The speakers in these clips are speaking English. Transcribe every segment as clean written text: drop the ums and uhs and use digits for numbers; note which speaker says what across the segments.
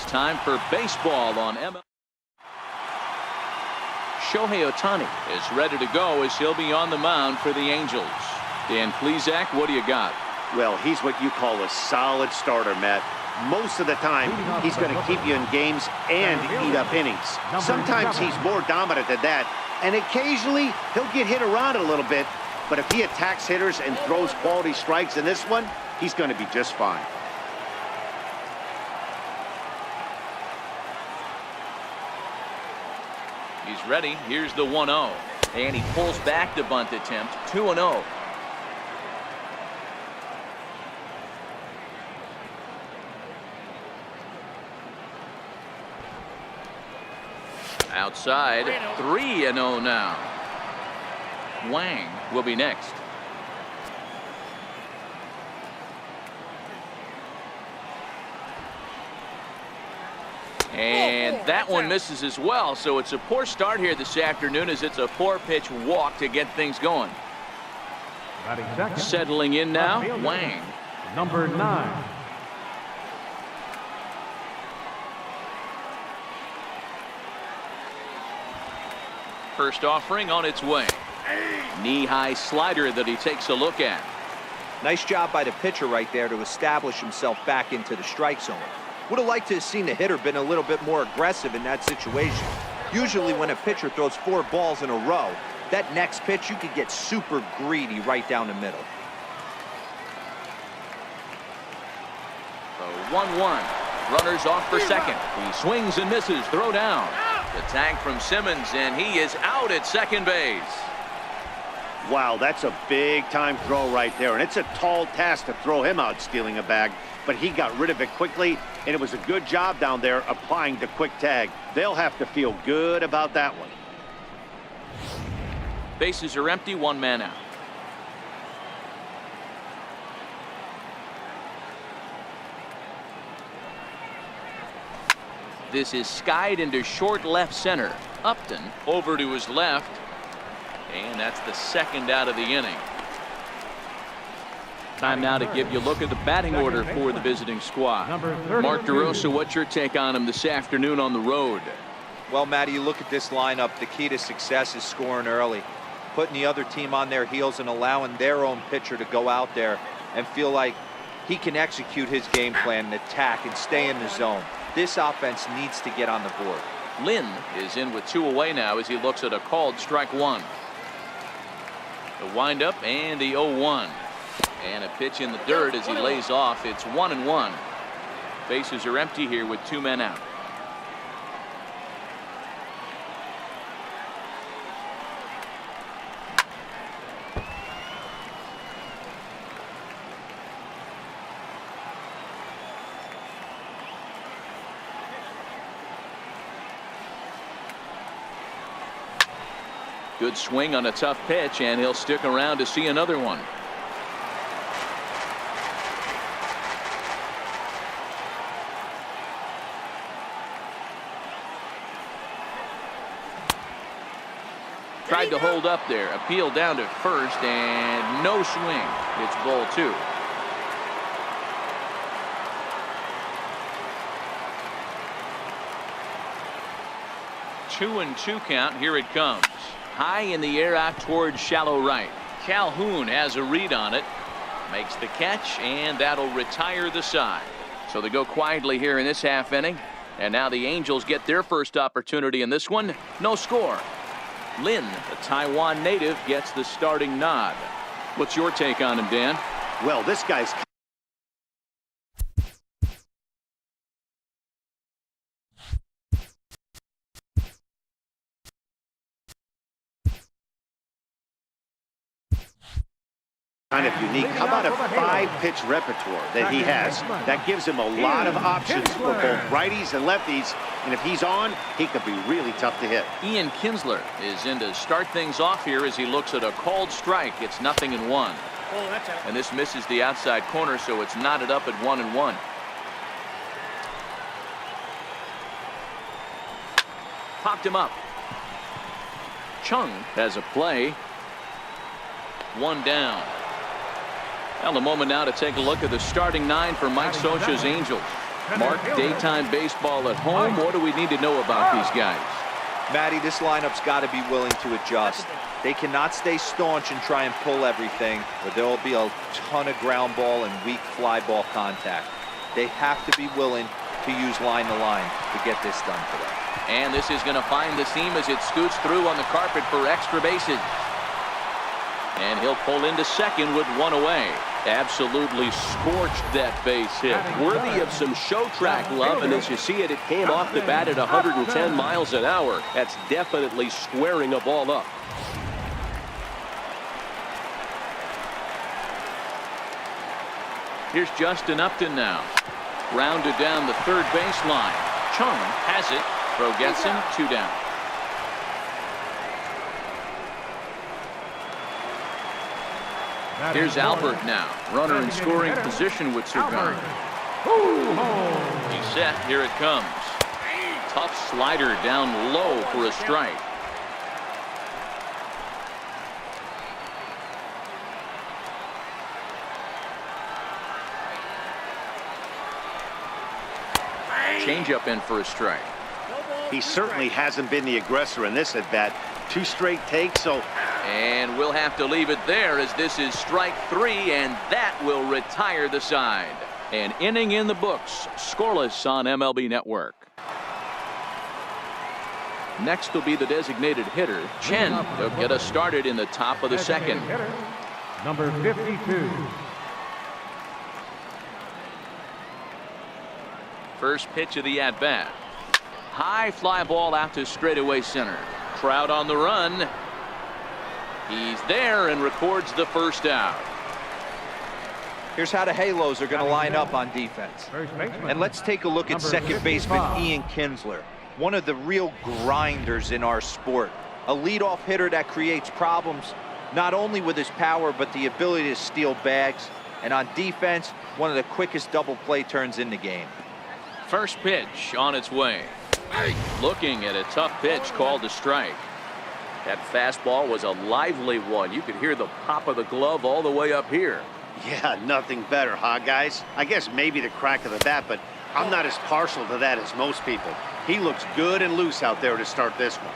Speaker 1: time for baseball on MLB. Shohei Ohtani is ready to go as he'll be on the mound for the Angels. Dan Plesac, what do you got?
Speaker 2: Well, he's what you call a solid starter, Matt. Most of the time, he's going to keep you in games and eat up innings. Sometimes he's more dominant than that, and occasionally he'll get hit around a little bit. But if he attacks hitters and throws quality strikes in this one, he's going to be just fine.
Speaker 1: He's ready. Here's the 1-0. And he pulls back the bunt attempt. 2-0. Outside. 3-0 now. Wang will be next. And that one misses as well, so it's a poor start here this afternoon as it's a 4-pitch walk to get things going. Settling in now, Wang.
Speaker 3: Number 9.
Speaker 1: First offering on its way. Knee-high slider that he takes a look at.
Speaker 4: Nice job by the pitcher right there to establish himself back into the strike zone. Would have liked to have seen the hitter been a little bit more aggressive in that situation. Usually when a pitcher throws 4 balls in a row, that next pitch you could get super greedy right down the middle.
Speaker 1: The 1-1. Runners off for second. He swings and misses. Throw down. The tag from Simmons, and he is out at second base.
Speaker 2: Wow, that's a big-time throw right there, and it's a tall task to throw him out stealing a bag, but he got rid of it quickly, and it was a good job down there applying the quick tag. They'll have to feel good about that one.
Speaker 1: Bases are empty, 1 man out. This is skied into short left center. Upton over to his left. And that's the second out of the inning. Time now to give you a look at the batting order for the visiting squad. Mark DeRosa, what's your take on him this afternoon on the road?
Speaker 4: Well, Matty, you look at this lineup, the key to success is scoring early. Putting the other team on their heels and allowing their own pitcher to go out there and feel like he can execute his game plan and attack and stay in the zone. This offense needs to get on the board.
Speaker 1: Lynn is in with 2 away now as he looks at a called strike 1. The windup and the 0-1. And a pitch in the dirt as he lays off. It's 1-1. Bases are empty here with 2 men out. Good swing on a tough pitch, and he'll stick around to see another one. Tried to hold up there. Appeal down to first, and no swing. It's ball 2. Two and 2 count. Here it comes. High in the air out towards shallow right. Calhoun has a read on it. Makes the catch, and that'll retire the side. So they go quietly here in this half inning. And now the Angels get their first opportunity in this one. No score. Lin, the Taiwan native, gets the starting nod. What's your take on him, Dan?
Speaker 2: Well, this guy's kind of unique. How about a 5-pitch repertoire that he has? That gives him a lot of options for both righties and lefties, and if he's on, he could be really tough to hit.
Speaker 1: Ian Kinsler is in to start things off here as he looks at a called strike. It's 0-1. And this misses the outside corner, so it's knotted up at 1-1. Popped him up. Chung has a play. 1 down. Well, a moment now to take a look at the starting 9 for Mike Scioscia's Angels. Mark, daytime baseball at home. What do we need to know about these guys?
Speaker 4: Matty, this lineup's got to be willing to adjust. They cannot stay staunch and try and pull everything, or there will be a ton of ground ball and weak fly ball contact. They have to be willing to use line to line to get this done today.
Speaker 1: And this is going to find the seam as it scoots through on the carpet for extra bases. And he'll pull into second with one away. Absolutely scorched that base hit. Worthy of some show track love, and as you see it, it came off the bat at 110 miles an hour. That's definitely squaring a ball up. Here's Justin Upton now. Rounded down the third baseline. Chung has it. Throw gets him. 2 down. Here's Albert now. Runner in scoring position with Cigar. He's set. Here it comes. Tough slider down low for a strike. Changeup in for a strike.
Speaker 2: He certainly hasn't been the aggressor in this at bat. 2 straight takes, so.
Speaker 1: And we'll have to leave it there as this is strike 3, and that will retire the side. An inning in the books, scoreless on MLB Network. Next will be the designated hitter, Chen. They'll get us started in the top of the second.
Speaker 3: Number 52.
Speaker 1: First pitch of the at-bat. High fly ball out to straightaway center. Crowd on the run. He's there and records the first out.
Speaker 4: Here's how the Halos are going to line up on defense. And let's take a look at second baseman Ian Kinsler, one of the real grinders in our sport. A leadoff hitter that creates problems, not only with his power, but the ability to steal bags. And on defense, one of the quickest double play turns in the game.
Speaker 1: First pitch on its way. Looking at a tough pitch called a strike. That fastball was a lively one. You could hear the pop of the glove all the way up here.
Speaker 2: Yeah, nothing better, huh, guys? I guess maybe the crack of the bat, but I'm not as partial to that as most people. He looks good and loose out there to start this one.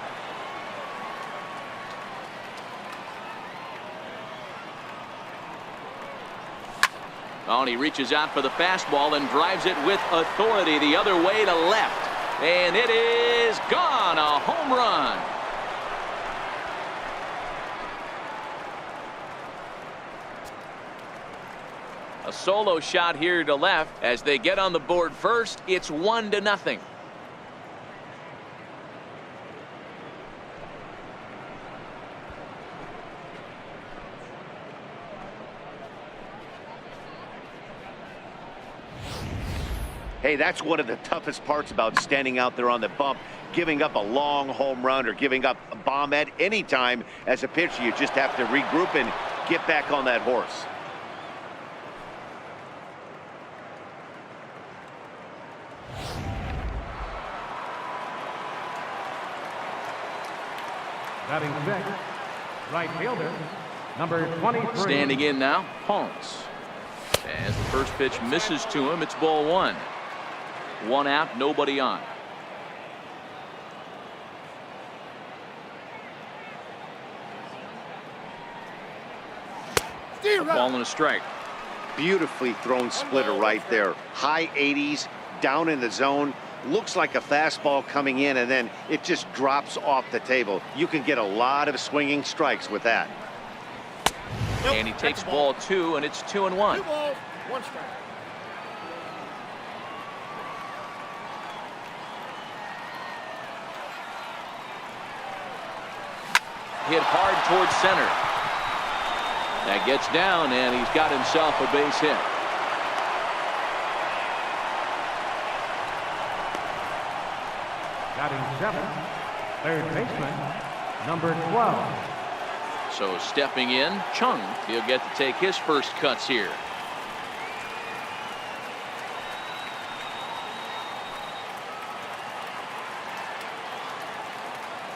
Speaker 1: Oh, and he reaches out for the fastball and drives it with authority the other way to left. And it is gone. A home run. A solo shot here to left as they get on the board first. It's 1-0.
Speaker 2: Hey, that's one of the toughest parts about standing out there on the bump. Giving up a long home run or giving up a bomb at any time as a pitcher. You just have to regroup and get back on that horse.
Speaker 3: Batting sixth, right fielder, number 23.
Speaker 1: Standing in now, Ponce. As the first pitch misses to him, it's ball 1. 1 out, nobody on. Ball and a strike.
Speaker 2: Beautifully thrown splitter right there. High 80s, down in the zone. Looks like a fastball coming in, and then it just drops off the table. You can get a lot of swinging strikes with that.
Speaker 1: And he takes ball 2, and it's 2-1.
Speaker 5: 2 balls, 1 strike.
Speaker 1: Hit hard towards center. That gets down, and he's got himself a base hit.
Speaker 3: Batting seventh, third baseman, number 12.
Speaker 1: So stepping in, Chung. He'll get to take his first cuts here.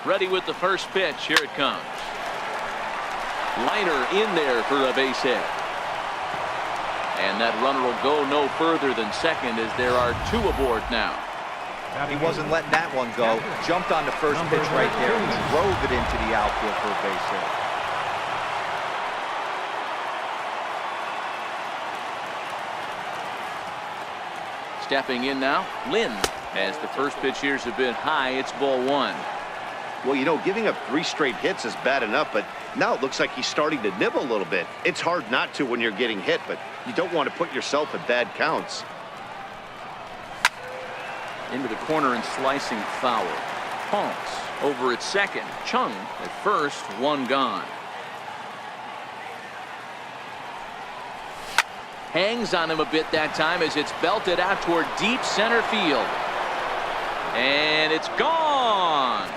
Speaker 1: Ready with the first pitch. Here it comes. Liner in there for a base hit. And that runner will go no further than second as there are 2 aboard now.
Speaker 4: He wasn't letting that one go. Jumped on the first pitch right there and drove it into the outfield for a base hit.
Speaker 1: Stepping in now, Lynn. As the first pitch here is a bit high, it's ball 1.
Speaker 2: Well, you know, giving up 3 straight hits is bad enough, but now it looks like he's starting to nibble a little bit. It's hard not to when you're getting hit, but you don't want to put yourself in bad counts.
Speaker 1: Into the corner and slicing foul. Honks over at second. Chung at first, 1 gone. Hangs on him a bit that time as it's belted out toward deep center field. And it's gone.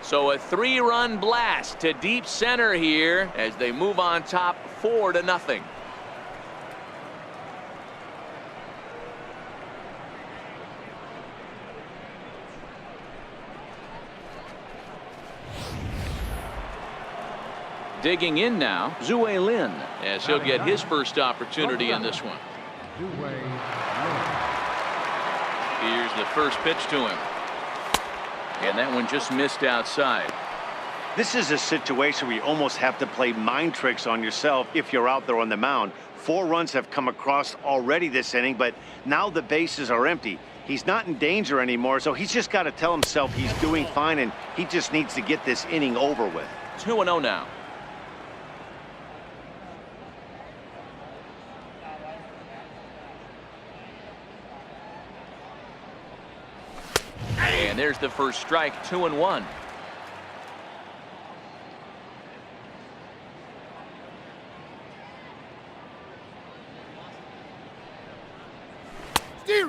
Speaker 1: So a 3-run blast to deep center here as they move on top 4-0. Digging in now, Zue Lin, as he'll get his first opportunity in this one. Here's the first pitch to him. And that one just missed outside.
Speaker 2: This is a situation where you almost have to play mind tricks on yourself if you're out there on the mound. 4 runs have come across already this inning, but now the bases are empty. He's not in danger anymore, so he's just got to tell himself he's doing fine, and he just needs to get this inning over with.
Speaker 1: 2-0 now. And there's the first strike, 2-1.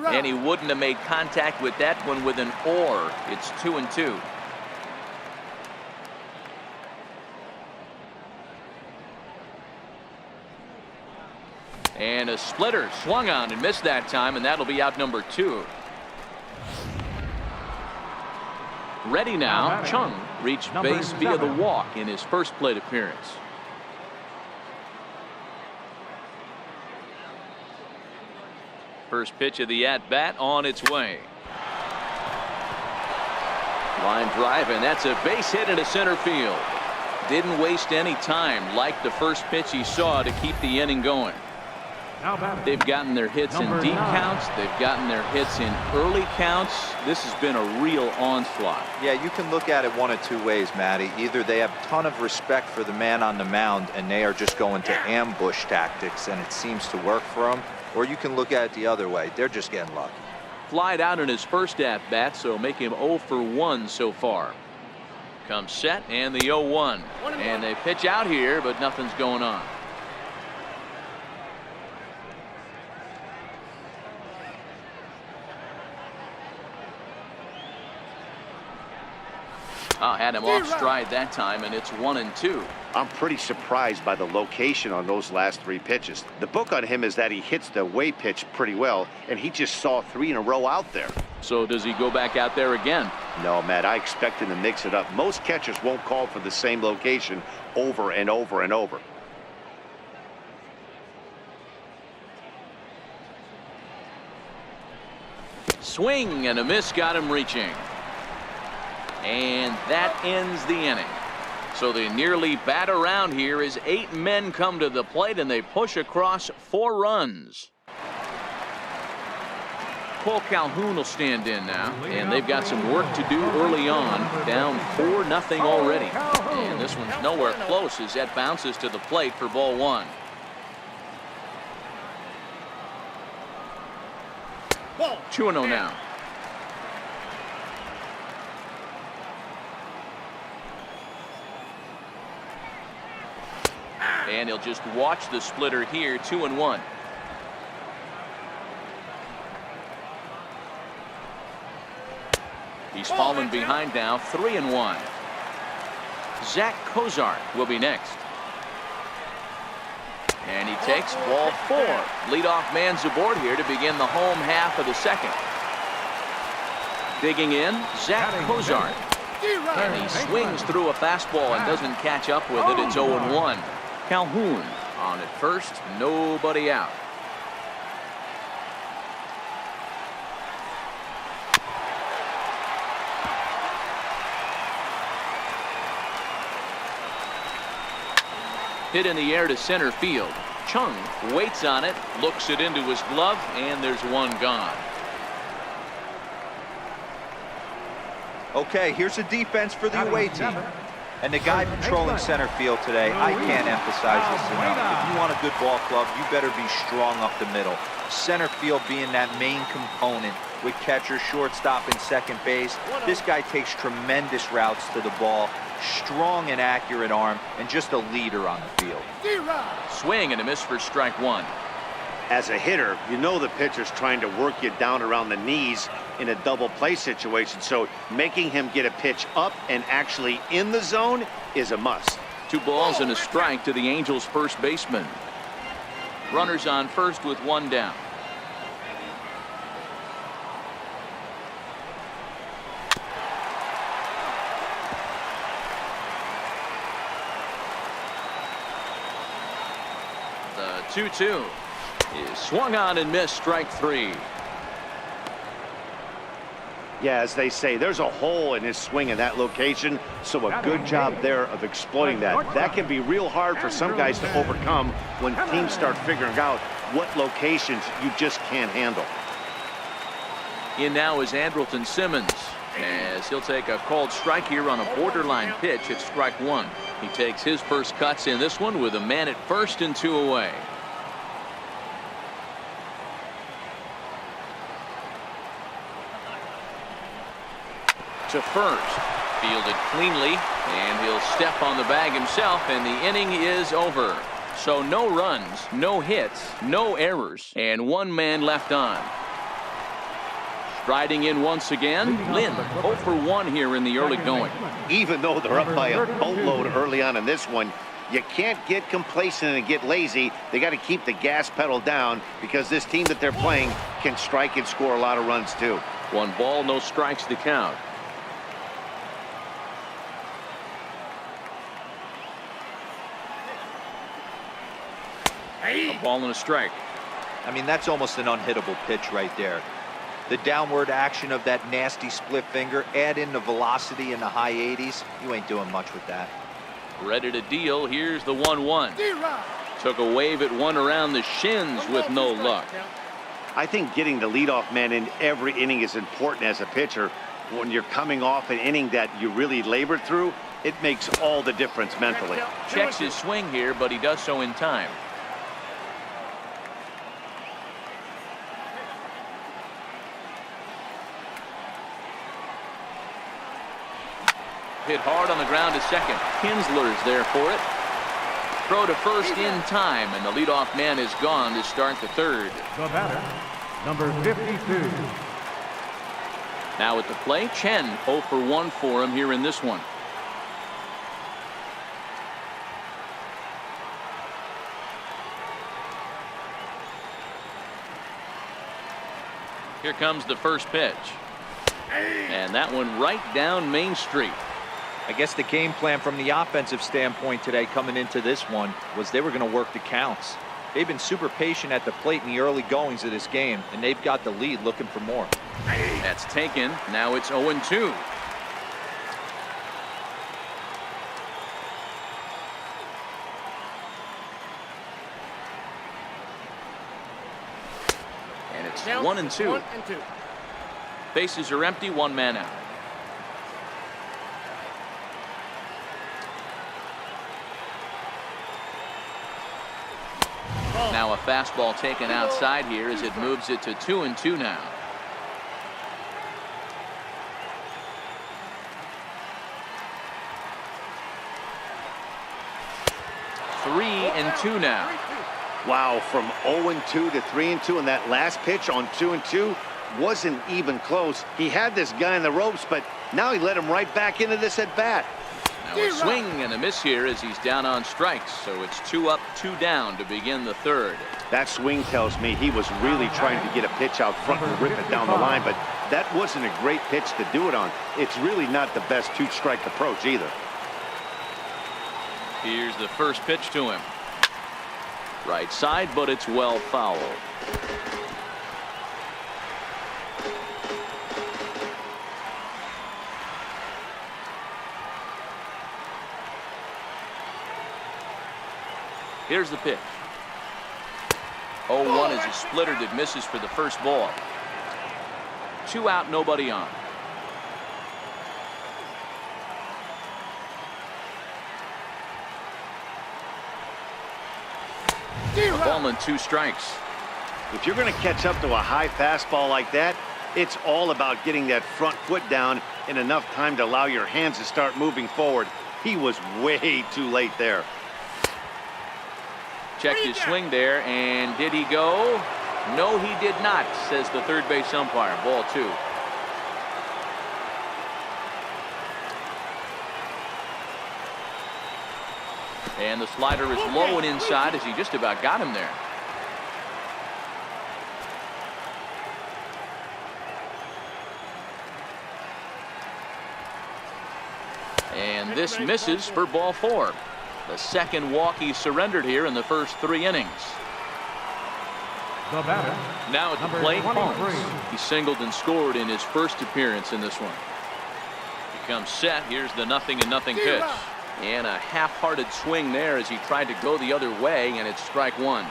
Speaker 1: And he wouldn't have made contact with that one with an or. It's 2-2. And a splitter swung on and missed that time, and that'll be out number 2. Ready now, Chung reached base via the walk in his first plate appearance. First pitch of the at-bat on its way. Line drive, and that's a base hit into center field. Didn't waste any time like the first pitch he saw to keep the inning going. They've gotten their hits in deep counts. They've gotten their hits in early counts. This has been a real onslaught.
Speaker 4: Yeah, you can look at it one of 2 ways, Matty. Either they have a ton of respect for the man on the mound and they are just going to ambush tactics and it seems to work for them, or you can look at it the other way. They're just getting lucky.
Speaker 1: Flied out in his first at-bat, so make him 0 for 1 so far. Comes set and the 0-1. And they pitch out here, but nothing's going on. Had him off stride that time, and it's 1-2.
Speaker 2: I'm pretty surprised by the location on those last 3 pitches. The book on him is that he hits the away pitch pretty well, and he just saw 3 in a row out there.
Speaker 1: So does he go back out there again?
Speaker 2: No, Matt, I expect him to mix it up. Most catchers won't call for the same location over and over and over.
Speaker 1: Swing and a miss got him reaching. And that ends the inning. So they nearly bat around here as 8 men come to the plate and they push across 4 runs. Cole Calhoun will stand in now, and they've got some work to do early on. Down 4-0 already. And this one's nowhere close as that bounces to the plate for ball 1. Ball 2-0 now. And he'll just watch the splitter here, 2-1. He's fallen behind now, 3-1. Zach Kozart will be next. And he takes ball 4. Leadoff man's aboard here to begin the home half of the second. Digging in, Zach Kozart. And he swings through a fastball and doesn't catch up with it. It's 0-1. Calhoun on at first, nobody out. Hit in the air to center field. Chung waits on it, looks it into his glove, and there's one gone.
Speaker 4: Okay, here's a defense for the away team. And the guy patrolling center field today, I can't emphasize this enough. If you want a good ball club, you better be strong up the middle. Center field being that main component with catcher, shortstop, and second base. This guy takes tremendous routes to the ball, strong and accurate arm, and just a leader on the field.
Speaker 1: Swing and a miss for strike one.
Speaker 2: As a hitter, you know the pitcher's trying to work you down around the knees in a double play situation, so making him get a pitch up and actually in the zone is a must.
Speaker 1: 2 balls and a strike to the Angels' first baseman. Runners on first with one down. The 2-2 is swung on and missed, strike 3.
Speaker 2: Yeah, as they say, there's a hole in his swing in that location, so a good job there of exploiting that. That can be real hard for some guys to overcome when teams start figuring out what locations you just can't handle.
Speaker 1: In now is Andrelton Simmons, as he'll take a called strike here on a borderline pitch at strike 1. He takes his first cuts in this one with a man at first and 2 away. To first, fielded cleanly, and he'll step on the bag himself, and the inning is over. So no runs, no hits, no errors, and 1 man left on. Striding in once again, Lynn 0 for 1 here in the early going.
Speaker 2: Even though they're up by a boatload early on in this one, you can't get complacent and get lazy. They got to keep the gas pedal down, because this team that they're playing can strike and score a lot of runs too.
Speaker 1: 1 ball, no strikes to count. A ball and a strike.
Speaker 4: I mean, that's almost an unhittable pitch right there. The downward action of that nasty split finger, add in the velocity in the high 80s, you ain't doing much with that.
Speaker 1: Ready to deal. Here's the 1-1. Took a wave at one around the shins with no luck.
Speaker 2: I think getting the leadoff man in every inning is important as a pitcher. When you're coming off an inning that you really labored through, it makes all the difference mentally.
Speaker 1: Checks his swing here, but he does so in time. Hit hard on the ground to second. Kinsler's there for it. Throw to first in time, and the leadoff man is gone to start the third.
Speaker 3: The batter, number 52.
Speaker 1: Now at the plate, Chen 0 for 1 for him here in this one. Here comes the first pitch. And that one right down Main Street.
Speaker 4: I guess the game plan from the offensive standpoint today coming into this one was they were going to work the counts. They've been super patient at the plate in the early goings of this game, and they've got the lead looking for more.
Speaker 1: That's taken. Now it's 0-2. And it's 1-2. Bases are empty, 1 man out. Now a fastball taken outside here as it moves it to 2-2 now. 3-2 now.
Speaker 2: Wow, from 0-2 to 3-2, and that last pitch on 2-2 wasn't even close. He had this guy in the ropes, but now he let him right back into this at bat.
Speaker 1: Now a swing and a miss here as he's down on strikes, so it's 2 up, 2 down to begin the third.
Speaker 2: That swing tells me he was really trying to get a pitch out front and rip it down the line, but That wasn't a great pitch to do it on. It's really not the best two-strike approach either.
Speaker 1: Here's the first pitch to him. Right side, but it's well fouled. Here's the pitch. 0-1 is a splitter that misses for the first ball. 2 out, nobody on. A ball and 2 strikes.
Speaker 2: If you're going to catch up to a high fastball like that, it's all about getting that front foot down in enough time to allow your hands to start moving forward. He was way too late there.
Speaker 1: Checked his swing there, and did he go? No, he did not, says the third base umpire. Ball 2. And the slider is low and inside as he just about got him there. And this misses for ball 4. The second walk he surrendered here in the first 3 innings.
Speaker 3: The batter,
Speaker 1: Now at the plate, Holmes. He singled and scored in his first appearance in this one. He comes set. Here's the 0-0 pitch. And a half-hearted swing there as he tried to go the other way, and it's strike 1.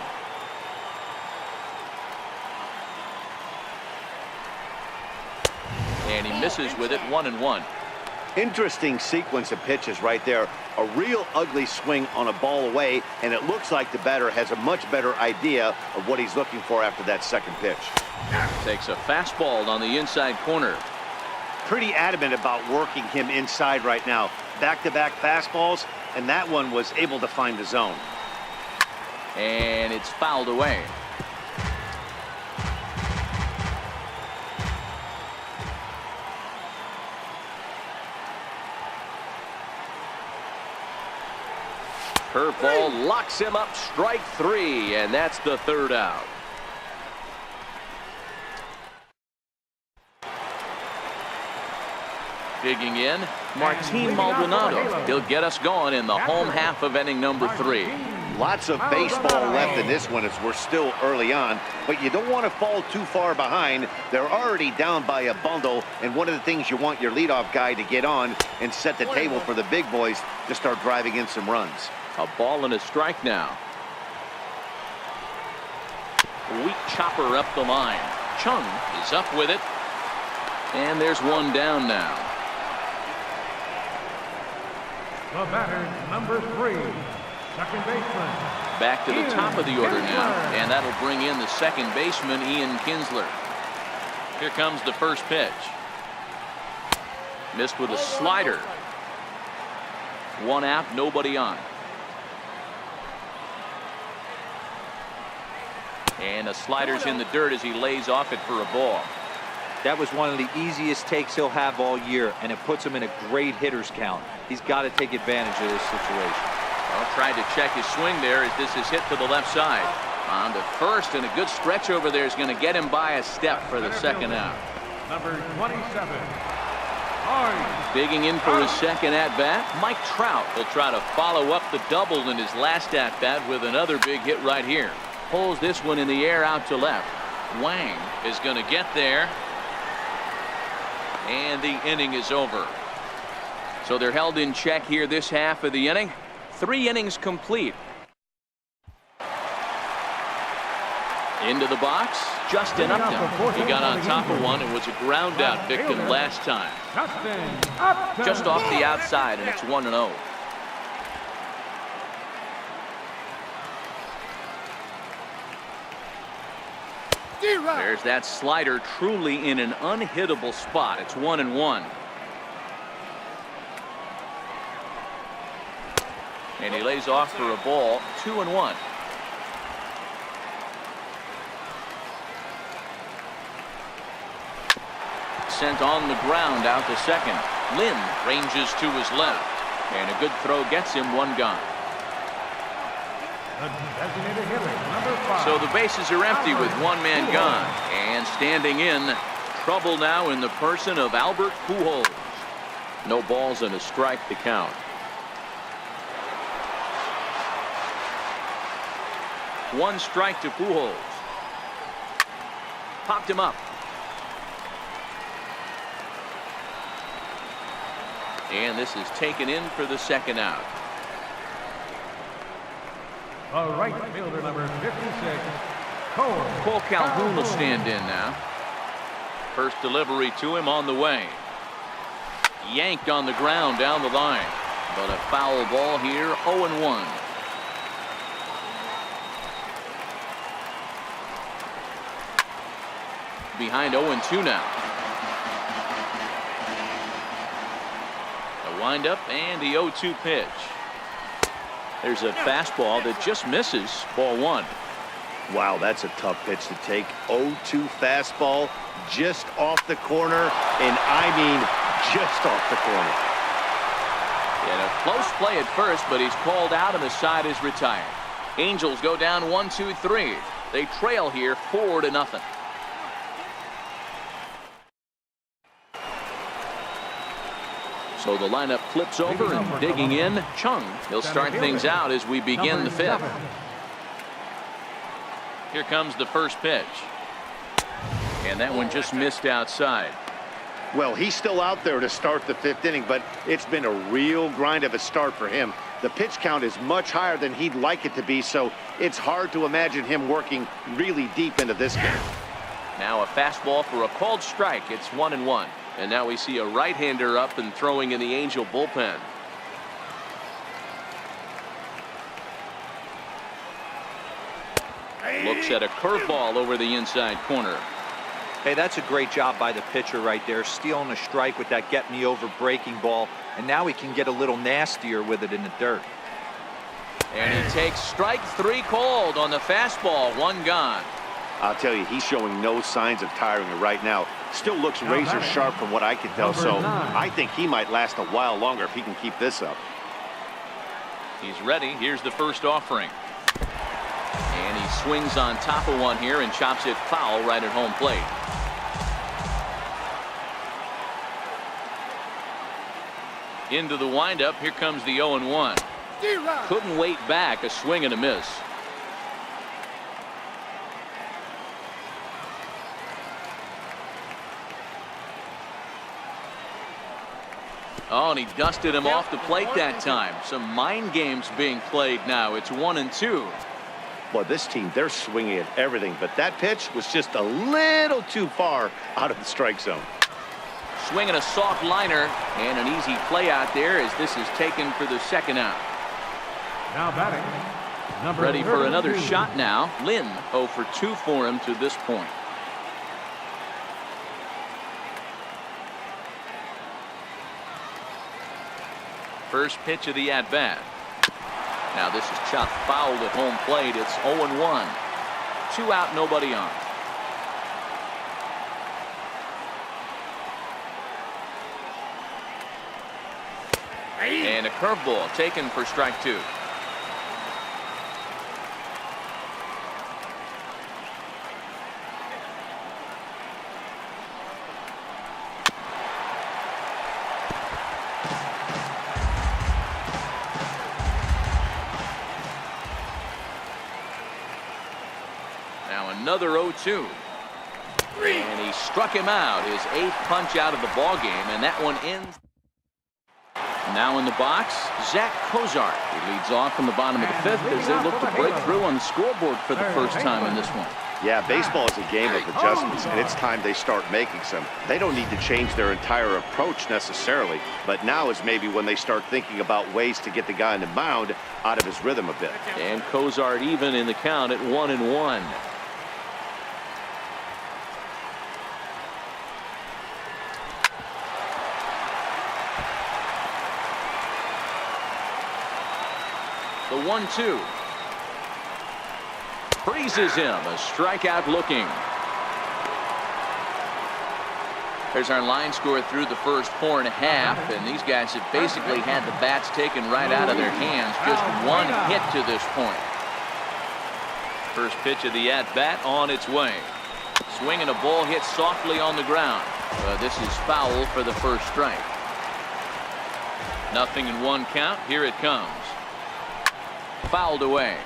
Speaker 1: And he misses with it, 1-1.
Speaker 2: Interesting sequence of pitches right there. A real ugly swing on a ball away, and it looks like the batter has a much better idea of what he's looking for after that second pitch.
Speaker 1: Takes a fastball on the inside corner.
Speaker 2: Pretty adamant about working him inside right now. Back-to-back fastballs, and that one was able to find the zone.
Speaker 1: And it's fouled away. Curveball locks him up, strike 3, and that's the 3rd out. Digging in, Martin Maldonado. He'll get us going in the home half of inning number 3.
Speaker 2: Lots of baseball left in this one as we're still early on, but you don't want to fall too far behind. They're already down by a bundle, and one of the things you want your leadoff guy to get on and set the table for the big boys to start driving in some runs.
Speaker 1: A ball and a strike now. Weak chopper up the line. Chung is up with it. And there's one down now.
Speaker 3: The batter, number 3, second baseman.
Speaker 1: Back to the top of the order now. And that'll bring in the second baseman, Ian Kinsler. Here comes the first pitch. Missed with a slider. 1 out, nobody on. And the slider's in the dirt as he lays off it for a ball.
Speaker 4: That was one of the easiest takes he'll have all year, and it puts him in a great hitter's count. He's got to take advantage of this situation.
Speaker 1: Well, tried to check his swing there as this is hit to the left side. On to first, and a good stretch over there is going to get him by a step for the second out.
Speaker 3: Number 27.
Speaker 1: Digging in for his second at-bat, Mike Trout will try to follow up the double in his last at-bat with another big hit right here. Pulls this one in the air out to left. Wang is going to get there. And the inning is over. So they're held in check here this half of the inning. 3 innings complete. Into the box, Justin Upton. He got on top of one and was a ground out victim last time. Just off the outside, and it's 1-0. There's that slider, truly in an unhittable spot. It's 1-1. And he lays off for a ball. 2-1. Sent on the ground out to second. Lynn ranges to his left, and a good throw gets him 1 gone.
Speaker 3: Designated hitter, number 5.
Speaker 1: So the bases are empty with 1 man gone. And standing in, trouble now in the person of Albert Pujols. No balls and a strike to count. One strike to Pujols. Popped him up. And this is taken in for the second out.
Speaker 3: The right fielder, number 56, Cole
Speaker 1: Calhoun will stand in now. First delivery to him on the way. Yanked on the ground down the line. But a foul ball here, 0-1. Behind 0-2 now. The windup and the 0-2 pitch. There's a fastball that just misses. Ball one.
Speaker 2: Wow, that's a tough pitch to take. 0-2 fastball just off the corner, and I mean just off the corner.
Speaker 1: And a close play at first, but he's called out and the side is retired. Angels go down 1-2-3. They trail here 4-0. So the lineup flips over and digging in, Chung. He'll start things out as we begin the fifth. Here comes the first pitch. And that one just missed outside.
Speaker 2: Well, he's still out there to start the fifth inning, but it's been a real grind of a start for him. The pitch count is much higher than he'd like it to be, so it's hard to imagine him working really deep into this game.
Speaker 1: Now a fastball for a called strike. It's 1-1. And now we see a right-hander up and throwing in the Angel bullpen. Looks at a curveball over the inside corner.
Speaker 4: Hey, that's a great job by the pitcher right there, stealing a strike with that get-me-over breaking ball, and now he can get a little nastier with it in the dirt.
Speaker 1: And he takes strike three called on the fastball. One gone.
Speaker 2: I'll tell you, he's showing no signs of tiring right now. Still looks razor sharp from what I can tell, so I think he might last a while longer if he can keep this up.
Speaker 1: He's ready. Here's the first offering. And he swings on top of one here and chops it foul right at home plate. Into the windup. Here comes the 0-1. Couldn't wait back. A swing and a miss. Oh, and he dusted him off the plate that time. Some mind games being played now. It's 1-2.
Speaker 2: Boy, this team, they're swinging at everything, but that pitch was just a little too far out of the strike zone.
Speaker 1: Swinging a soft liner, and an easy play out there as this is taken for the second out.
Speaker 3: Now batting, number
Speaker 1: ready for another
Speaker 3: 32.
Speaker 1: shot now. Lynn 0 for 2 for him to this point. First pitch of the at-bat. Now this is chopped foul at home plate. It's 0-1. 2 out, nobody on. And a curveball taken for strike 2. Another 0-2. And he struck him out. His 8th punch out of the ball game, and that one ends. Now in the box, Zach Cozart. He leads off in the bottom of the 5th as they look to break through on the scoreboard for the first time in this one.
Speaker 2: Yeah, baseball is a game of adjustments, and it's time they start making some. They don't need to change their entire approach necessarily, but now is maybe when they start thinking about ways to get the guy on the mound out of his rhythm a bit.
Speaker 1: And Cozart even in the count at 1-1. The 1-2. Freezes him. A strikeout looking. There's our line score through the first 4.5. And these guys have basically had the bats taken right out of their hands. Just one hit to this point. First pitch of the at-bat on its way. Swing and a ball hit softly on the ground. This is foul for the first strike. 0-1 count. Here it comes. Fouled away.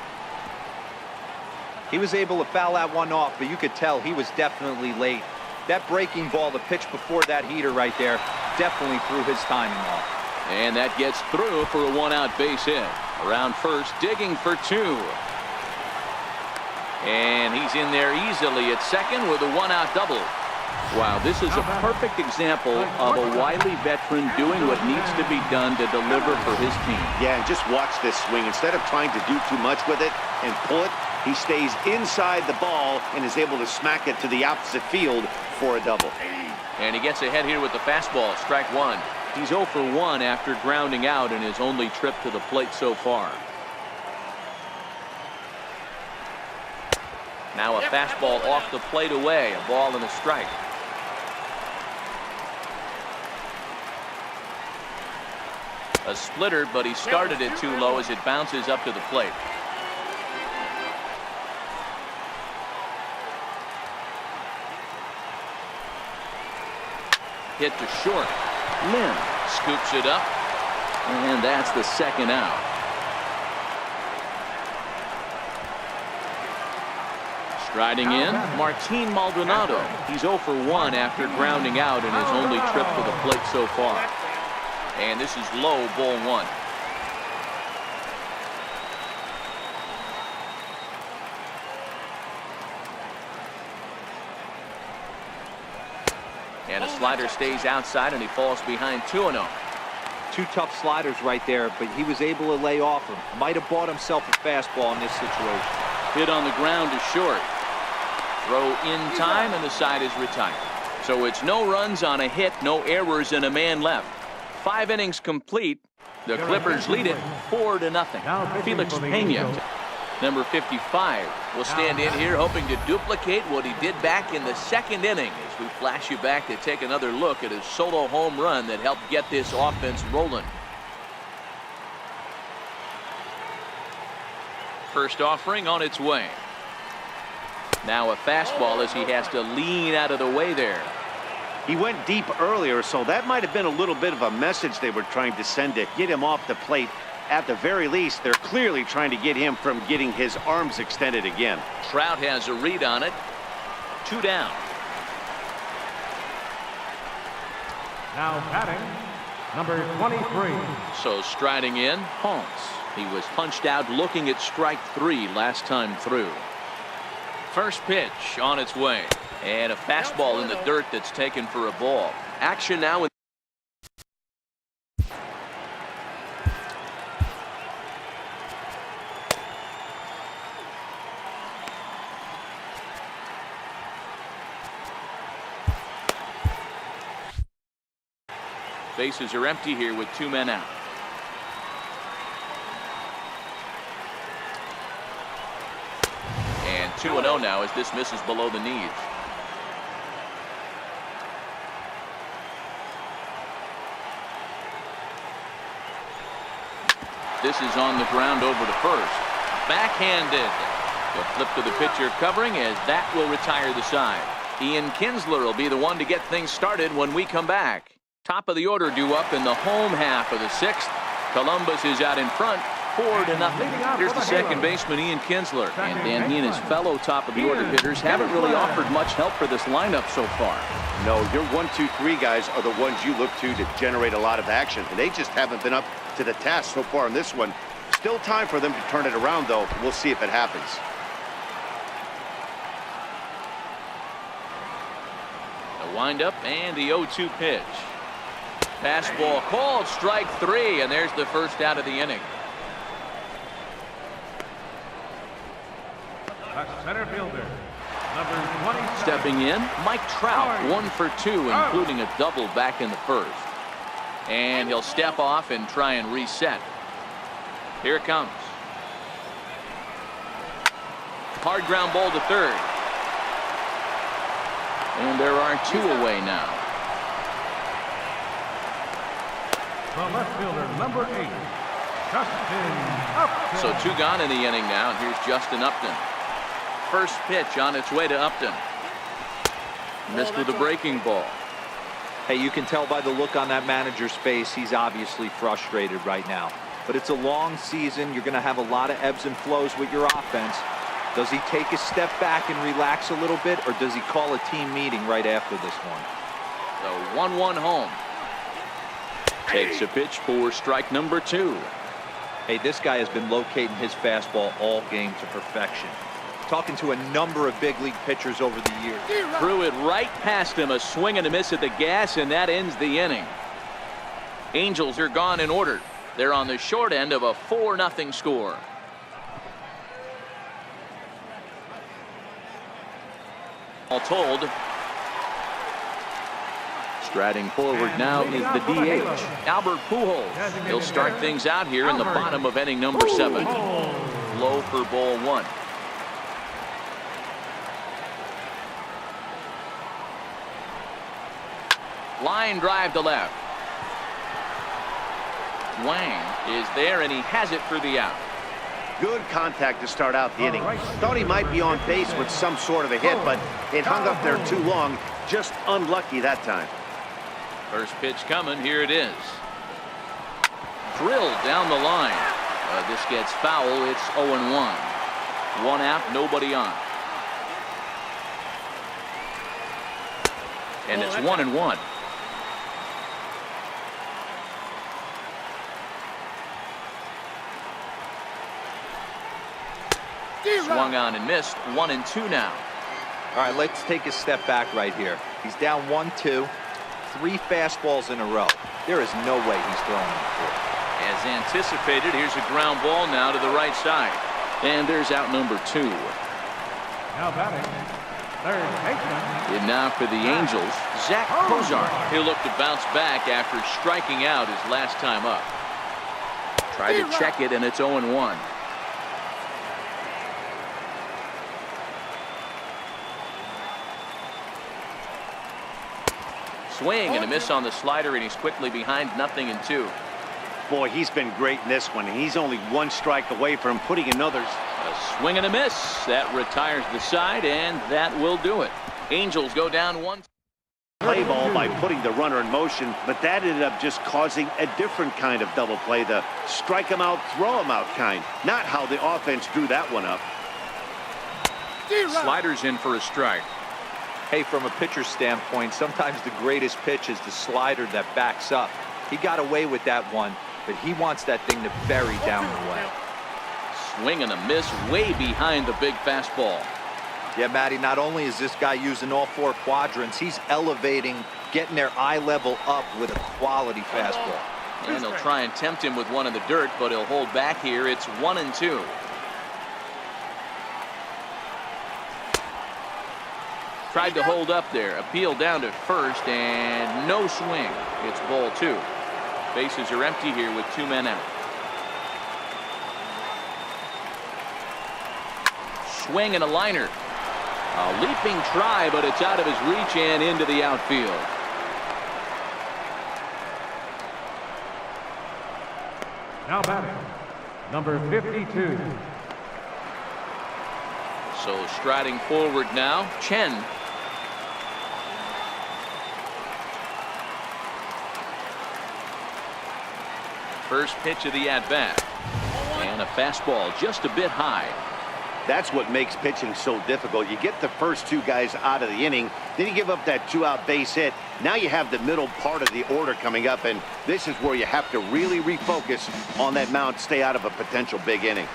Speaker 4: He was able to foul that one off, but you could tell he was definitely late. That breaking ball, the pitch before that heater right there, definitely threw his timing off.
Speaker 1: And that gets through for a one-out base hit. Around first, digging for two. And he's in there easily at second with a one-out double. Wow, this is a perfect example of a wily veteran doing what needs to be done to deliver for his team.
Speaker 2: Yeah, and just watch this swing. Instead of trying to do too much with it and pull it, he stays inside the ball and is able to smack it to the opposite field for a double.
Speaker 1: And he gets ahead here with the fastball. Strike one. He's 0 for 1 after grounding out in his only trip to the plate so far. Now a fastball off the plate away. A ball and a strike. A splitter, but he started it too low as it bounces up to the plate. Hit to short. Lynn scoops it up, and that's the second out. Striding in, Martin Maldonado. He's 0 for 1 after grounding out in his only trip to the plate so far. And this is low, ball one. And a slider stays outside, and he falls behind 2-0.
Speaker 4: Two tough sliders right there, but he was able to lay off him. Might have bought himself a fastball in this situation.
Speaker 1: Hit on the ground to short. Throw in time, and the side is retired. So it's no runs on a hit, no errors, and a man left. 5 innings complete. The Clippers lead it 4-0. Felix Pena, number 55, will stand in here hoping to duplicate what he did back in the second inning, as we flash you back to take another look at his solo home run that helped get this offense rolling. First offering on its way. Now a fastball as he has to lean out of the way there.
Speaker 2: He went deep earlier, so that might have been a little bit of a message they were trying to send to get him off the plate. At the very least, they're clearly trying to get him from getting his arms extended again.
Speaker 1: Trout has a read on it. 2 down.
Speaker 3: Now batting, number 23.
Speaker 1: So striding in, Ponce. He was punched out looking at strike 3 last time through. First pitch on its way. And a fastball in the dirt that's taken for a ball. Action now. Bases are empty here with 2 men out. And 2-0 now as this misses below the knees. This is on the ground over to first. Backhanded. The flip to the pitcher covering as that will retire the side. Ian Kinsler will be the one to get things started when we come back. Top of the order due up in the home half of the 6th. Columbus is out in front, 4-0. Here's the second baseman, Ian Kinsler. And Dan, he and his fellow top of the order hitters haven't really offered much help for this lineup so far.
Speaker 2: No, your 1, 2, 3 guys are the ones you look to generate a lot of action, and they just haven't been up to the task so far in this one. Still time for them to turn it around, though. We'll see if it happens.
Speaker 1: The windup and the 0-2 pitch. Fastball called, strike 3, and there's the first out of the inning.
Speaker 3: The center fielder, number 27.
Speaker 1: Stepping in, Mike Trout, 1 for 2, including a double back in the first. And he'll step off and try and reset. Here it comes. Hard ground ball to third. And there are 2 away now.
Speaker 3: The left fielder, number 8, Justin Upton.
Speaker 1: So 2 gone in the inning now, and here's Justin Upton. First pitch on its way to Upton. Missed with a breaking ball.
Speaker 4: Hey, you can tell by the look on that manager's face, he's obviously frustrated right now. But it's a long season. You're going to have a lot of ebbs and flows with your offense. Does he take a step back and relax a little bit, or does he call a team meeting right after this one?
Speaker 1: The 1-1 home. Takes a pitch for strike number 2.
Speaker 4: Hey, this guy has been locating his fastball all game to perfection. Talking to a number of big league pitchers over the years.
Speaker 1: Threw it right past him. A swing and a miss at the gas, and that ends the inning. Angels are gone in order. They're on the short end of a 4-0 score. All told. Striding forward now is the DH, Albert Pujols. He'll start things out here in the bottom of inning number 7. Low for ball 1. Line drive to left. Wang is there, and he has it for the out.
Speaker 2: Good contact to start out the inning. Thought he might be on base with some sort of a hit, but it hung up there too long. Just unlucky that time.
Speaker 1: First pitch coming. Here it is. Drilled down the line. This gets foul. It's 0-1. 1 out, nobody on. And it's 1-1. Swung on and missed. 1-2 now.
Speaker 4: All right, let's take a step back right here. He's down 1-2. 3 fastballs in a row. There is no way he's throwing them 4.
Speaker 1: As anticipated, here's a ground ball now to the right side. And there's out number 2.
Speaker 3: Now batting, third baseman.
Speaker 1: And now for the Angels, Zach Kozar. He'll look to bounce back after striking out his last time up. Try to check it, and it's 0-1. Swing and a miss on the slider, and he's quickly behind 0-2.
Speaker 2: Boy, he's been great in this one. He's only 1 strike away from putting in others.
Speaker 1: A swing and a miss. That retires the side, and that will do it. Angels go down 1.
Speaker 2: Play ball by putting the runner in motion, but that ended up just causing a different kind of double play. The strike him out, throw him out kind. Not how the offense drew that one up.
Speaker 1: Sliders in for a strike.
Speaker 4: Hey, from a pitcher's standpoint, sometimes the greatest pitch is the slider that backs up. He got away with that one, but he wants that thing to bury down the way.
Speaker 1: Swing and a miss way behind the big fastball.
Speaker 4: Yeah, Matty, not only is this guy using all 4 quadrants, he's elevating, getting their eye level up with a quality fastball.
Speaker 1: And they'll try and tempt him with one in the dirt, but he'll hold back here. It's 1-2. Tried to hold up there. Appeal down to first, and no swing. It's ball 2. Bases are empty here with 2 men out. Swing and a liner. A leaping try, but it's out of his reach and into the outfield.
Speaker 3: Now batting, number 52.
Speaker 1: So striding forward now, Chen. First pitch of the at-bat. And a fastball just a bit high.
Speaker 2: That's what makes pitching so difficult. You get the first 2 guys out of the inning, then you give up that 2-out base hit. Now you have the middle part of the order coming up, and this is where you have to really refocus on that mound, stay out of a potential big inning.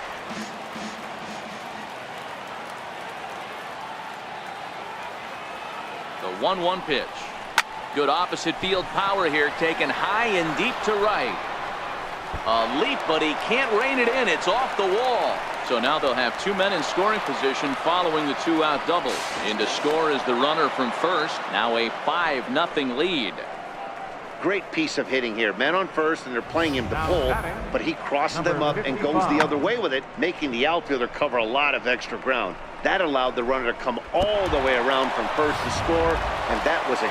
Speaker 1: The 1-1 pitch. Good opposite field power here, taken high and deep to right. A leap, but he can't rein it in. It's off the wall. So now they'll have 2 men in scoring position following the 2-out double. In to score is the runner from first. Now a 5-0 lead.
Speaker 2: Great piece of hitting here. Men on first, and they're playing him to pull, but he crosses them up and goes the other way with it, making the outfielder cover a lot of extra ground. That allowed the runner to come all the way around from first to score, and that was a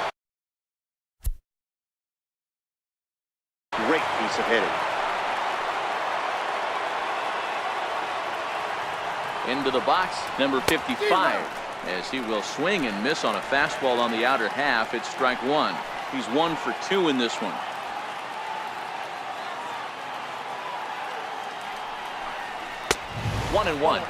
Speaker 2: great piece of hitting.
Speaker 1: Into the box, number 55. as he will swing and miss on a fastball on the outer half. It's strike one. He's 1 for 2 in this one. One and one.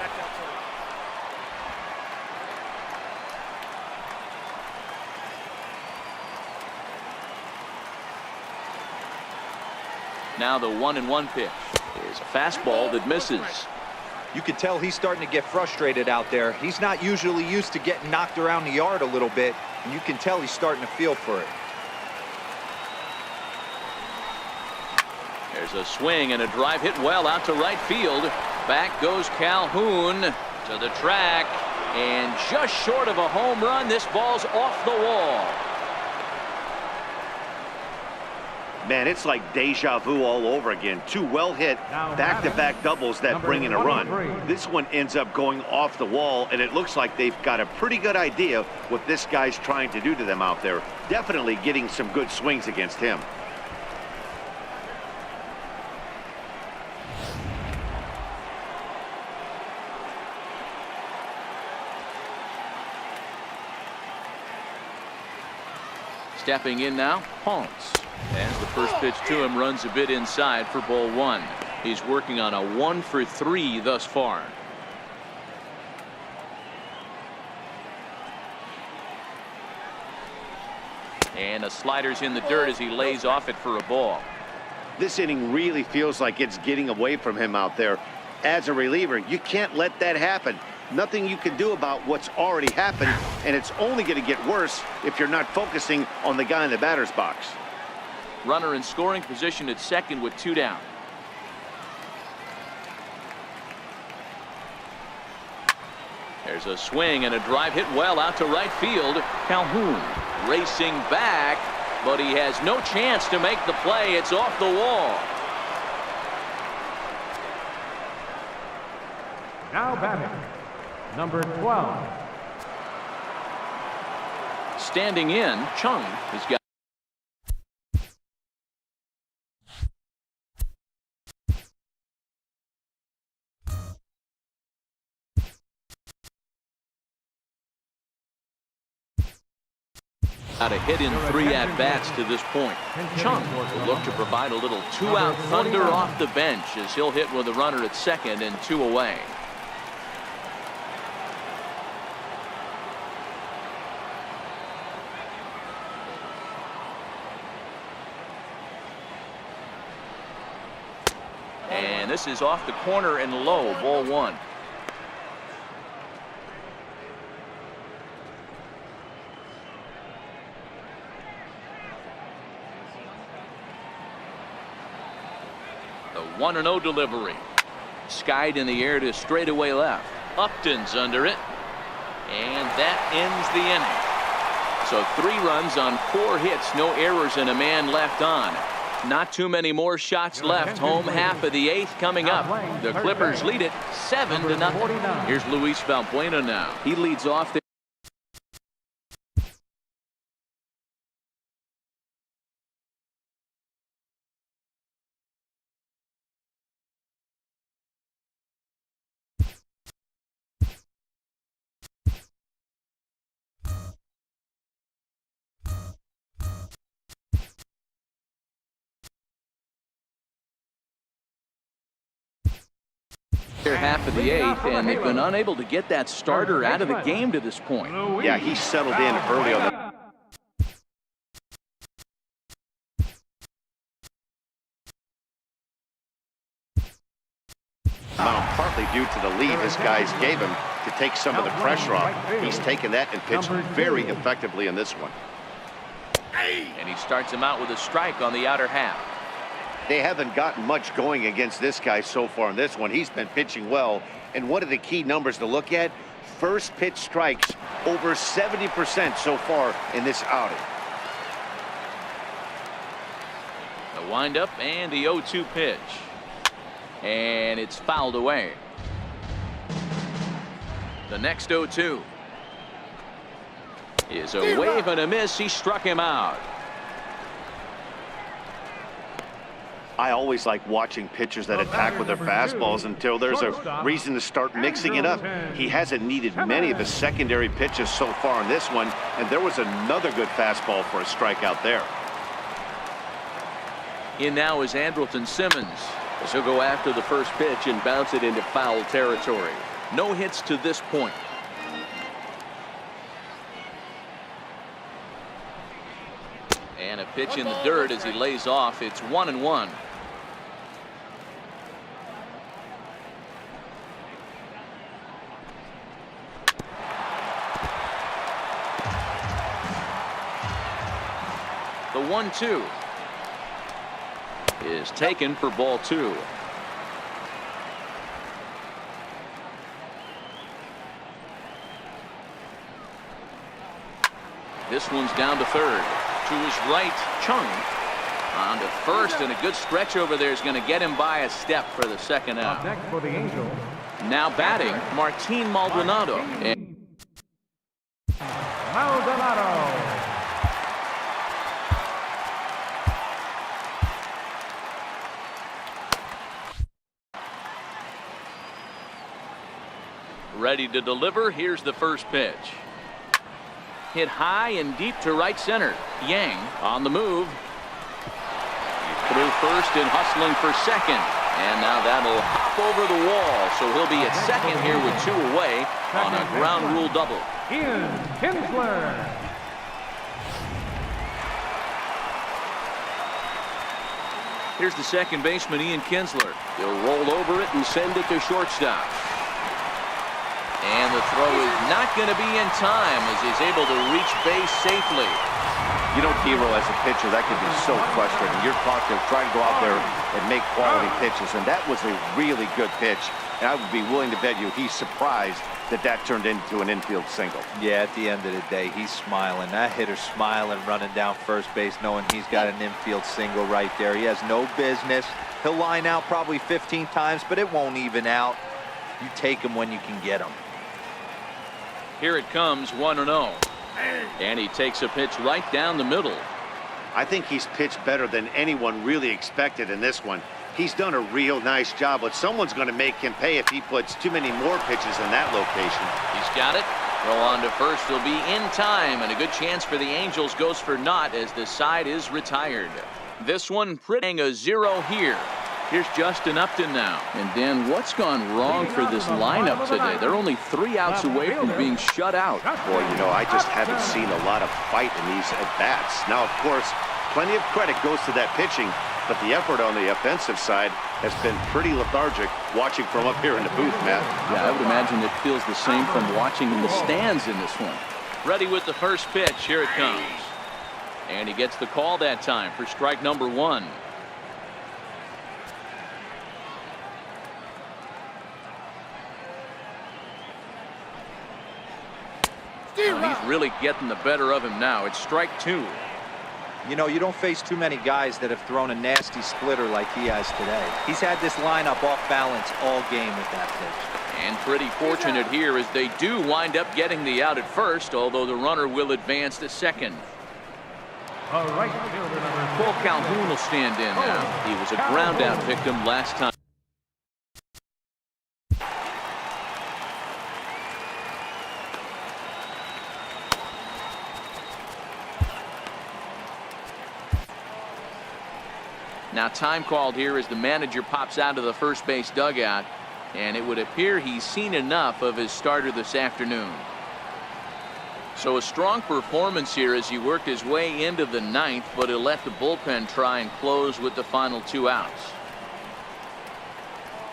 Speaker 1: Now the 1-1 pitch is a fastball that misses.
Speaker 4: You can tell he's starting to get frustrated out there. He's not usually used to getting knocked around the yard a little bit, and you can tell he's starting to feel for it.
Speaker 1: There's a swing and a drive hit well out to right field. Back goes Calhoun to the track, and just short of a home run. This ball's off the wall.
Speaker 2: Man, it's like deja vu all over again. 2 well-hit back-to-back doubles that bring in a run. This one ends up going off the wall, and it looks like they've got a pretty good idea what this guy's trying to do to them out there. Definitely getting some good swings against him.
Speaker 1: Stepping in now, Ponce. As the first pitch to him runs a bit inside for ball 1. He's working on a 1 for 3 thus far. And the slider's in the dirt as he lays off it for a ball.
Speaker 2: This inning really feels like it's getting away from him out there. As a reliever, you can't let that happen. Nothing you can do about what's already happened, and it's only going to get worse if you're not focusing on the guy in the batter's box.
Speaker 1: Runner in scoring position at second with 2 down. There's a swing and a drive hit well out to right field. Calhoun racing back, but he has no chance to make the play. It's off the wall.
Speaker 3: Now batting, number 12.
Speaker 1: Standing in, Chung has got a hit in 3 at-bats to this point. Chung will look to provide a little 2-out thunder off the bench as he'll hit with a runner at second and 2 away. And this is off the corner and low, ball 1. The 1-0 delivery. Skied in the air to straightaway left. Upton's under it. And that ends the inning. So 3 runs on 4 hits, no errors, and a man left on. Not too many more shots left. Home half of the 8th coming up. The Clippers lead it 7-0. Here's Luis Valbuena now. He leads off the half of the 8th, and they've been unable to get that starter out of the game to this point.
Speaker 2: Yeah, he settled in early on the mound, partly due to the lead his guys gave him to take some of the pressure off. He's taken that and pitched very effectively in this one.
Speaker 1: And he starts him out with a strike on the outer half.
Speaker 2: They haven't gotten much going against this guy so far in this one. He's been pitching well, and one of the key numbers to look at, first pitch strikes over 70% so far in this outing.
Speaker 1: The windup and the 0-2 pitch, and it's fouled away. The next 0-2 is a wave and a miss. He struck him out.
Speaker 2: I always like watching pitchers that attack with their fastballs until there's a reason to start mixing it up. He hasn't needed many of his secondary pitches so far in this one, and there was another good fastball for a strikeout there.
Speaker 1: In now is Andrelton Simmons.
Speaker 5: He'll go after the first pitch and bounce it into foul territory.
Speaker 1: No hits to this point. And a pitch in the dirt as he lays off. It's 1-1. The 1-2 is taken for ball 2. This one's down to third. To his right, Chung on to first, and a good stretch over there is going to get him by a step for the second out.
Speaker 3: Next for the Angels.
Speaker 1: Now batting, Martin Maldonado.
Speaker 3: Maldonado.
Speaker 1: Ready to deliver. Here's the first pitch. Hit high and deep to right center. Yang on the move. He's through first and hustling for second. And now that'll hop over the wall. So he'll be at second here with 2 away on a ground rule double.
Speaker 3: Ian Kinsler.
Speaker 1: Here's the second baseman, Ian Kinsler. He'll roll over it and send it to shortstop. And the throw is not going to be in time as he's able to reach base safely.
Speaker 2: You know, Hero, as a pitcher, that can be so frustrating. You're taught to try to go out there and make quality pitches, and that was a really good pitch. And I would be willing to bet you he's surprised that that turned into an infield single.
Speaker 4: Yeah, at the end of the day, he's smiling. That hitter's smiling, running down first base, knowing he's got an infield single right there. He has no business. He'll line out probably 15 times, but it won't even out. You take him when you can get him.
Speaker 1: Here it comes, 1-0. And he takes a pitch right down the middle.
Speaker 2: I think he's pitched better than anyone really expected in this one. He's done a real nice job, but someone's going to make him pay if he puts too many more pitches in that location.
Speaker 1: He's got it. Throw on to first. He'll be in time, and a good chance for the Angels goes for naught as the side is retired. This one pretty a 0 here. Here's Justin Upton now. And Dan, what's gone wrong for this lineup today? They're only 3 outs away from being shut out.
Speaker 2: Boy, you know, I just haven't seen a lot of fight in these at-bats. Now, of course, plenty of credit goes to that pitching, but the effort on the offensive side has been pretty lethargic watching from up here in the booth, Matt.
Speaker 1: Yeah, I would imagine it feels the same from watching in the stands in this one. Ready with the first pitch. Here it comes. And he gets the call that time for strike number 1. He's really getting the better of him now. It's strike 2.
Speaker 4: You know, you don't face too many guys that have thrown a nasty splitter like he has today. He's had this lineup off balance all game with that pitch.
Speaker 1: And pretty fortunate here as they do wind up getting the out at first, although the runner will advance to second.
Speaker 3: All right, fielder number
Speaker 1: Paul Calhoun will stand in now. He was a ground out victim last time. Now time called here as the manager pops out of the first base dugout, and it would appear he's seen enough of his starter this afternoon. So a strong performance here as he worked his way into the 9th, but he'll let the bullpen try and close with the final 2 outs.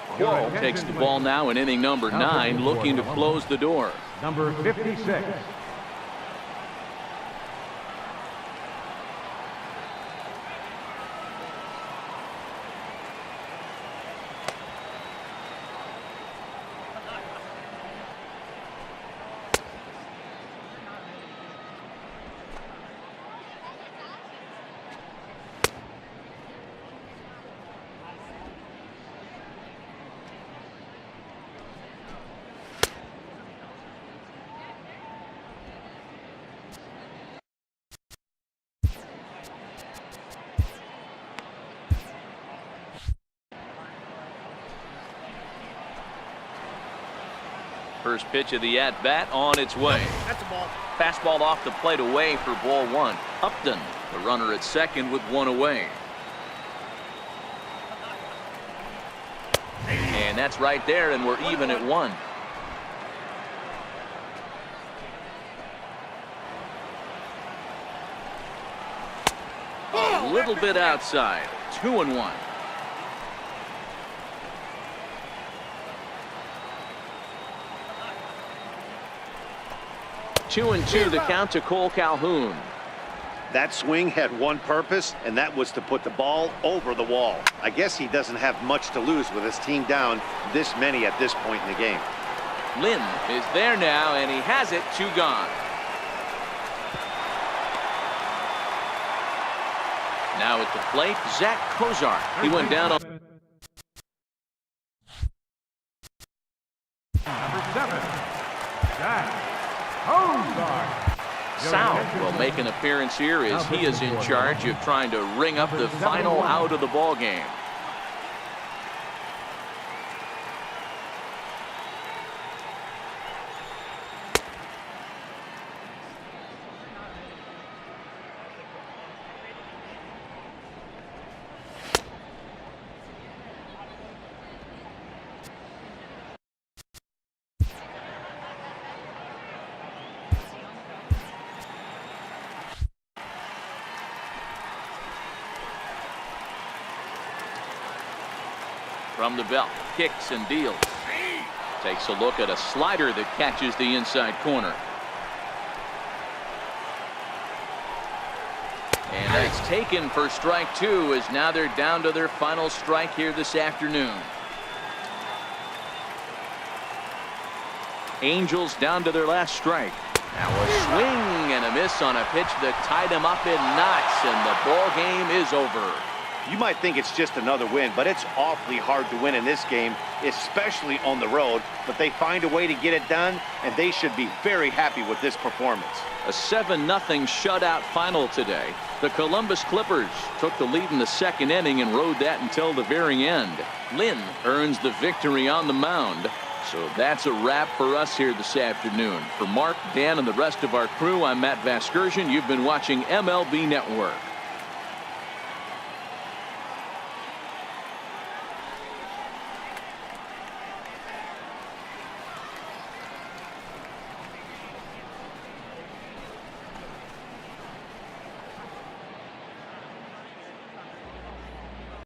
Speaker 1: Quarrel takes the ball now in inning number 9, looking to close the door.
Speaker 3: number 56.
Speaker 1: First pitch of the at-bat on its way.
Speaker 2: That's a ball.
Speaker 1: Fastball off the plate away for ball one. Upton, the runner at second with one away. And that's right there, and we're even at one. A little bit outside. 2-1. Two and two, the count to Cole Calhoun.
Speaker 2: That swing had one purpose, and that was to put the ball over the wall. I guess he doesn't have much to lose with his team down this many at this point in the game.
Speaker 1: Lynn is there now, and he has it. 2 gone. Now at the plate, Zach Kozar. He went down on
Speaker 3: Number 7, Zach Kozar.
Speaker 1: Sal will make an appearance here as he is in charge of trying to ring up the final out of the ball game. From the belt, kicks and deals. Takes a look at a slider that catches the inside corner. And that's taken for strike 2, as now they're down to their final strike here this afternoon. Angels down to their last strike. Now a swing and a miss on a pitch that tied him up in knots, and the ball game is over.
Speaker 2: You might think it's just another win, but it's awfully hard to win in this game, especially on the road. But they find a way to get it done, and they should be very happy with this performance.
Speaker 1: A 7-0 shutout final today. The Columbus Clippers took the lead in the second inning and rode that until the very end. Lynn earns the victory on the mound. So that's a wrap for us here this afternoon. For Mark, Dan, and the rest of our crew, I'm Matt Vasgersian. You've been watching MLB Network.